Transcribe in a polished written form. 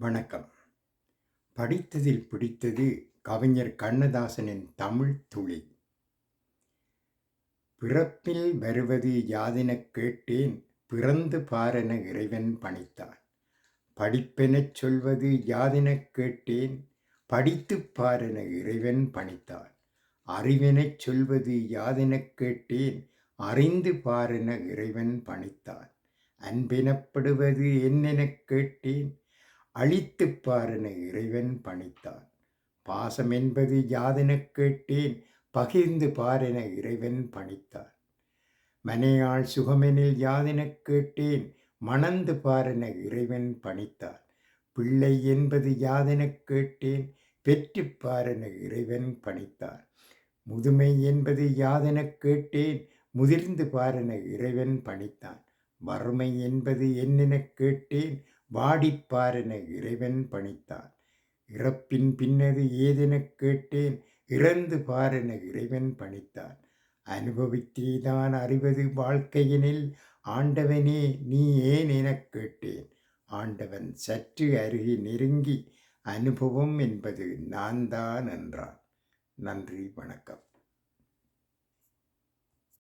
வணக்கம். படித்ததில் பிடித்தது கவிஞர் கண்ணதாசனின் தமிழ் துளி. பிறப்பில் வருவது யாதெனக் கேட்டேன், பிறந்து பாரென இறைவன் பணித்தான். படிப்பெனச் சொல்வது யாதெனக் கேட்டேன், படித்துப் பாரென இறைவன் பணித்தான். அறிவெனச் சொல்வது யாதெனக் கேட்டேன், அறிந்து பாரென இறைவன் பணித்தான். அன்பெனப்படுவது என்னெனக் கேட்டேன், அழித்துப் பாரென இறைவன் பணித்தான். பாசம் என்பது யாதெனக் கேட்டேன், பகிர்ந்து பாரென இறைவன் பணித்தான். மனையாள் சுகமெனில் யாதெனக் கேட்டேன், மணந்து பாரென இறைவன் பணித்தான். பிள்ளை என்பது யாதெனக் கேட்டேன், பெற்றுப் பாரென இறைவன் பணித்தான். முதுமை என்பது யாதெனக் கேட்டேன், முதிர்ந்து பாரென இறைவன் பணித்தான். வறுமை என்பது என்னெனக் கேட்டேன், வாடிப் பாரென இறைவன் பணித்தான். இறப்பின் பின்னது ஏதெனக் கேட்டேன், இறந்து பாரென இறைவன் பணித்தான். அனுபவித்தேதான் அறிவது வாழ்க்கையினில், ஆண்டவனே நீ ஏன் எனக் கேட்டேன். ஆண்டவன் சற்று அருகே நெருங்கி, அனுபவம் என்பது நான்தான் என்றான். நன்றி, வணக்கம்.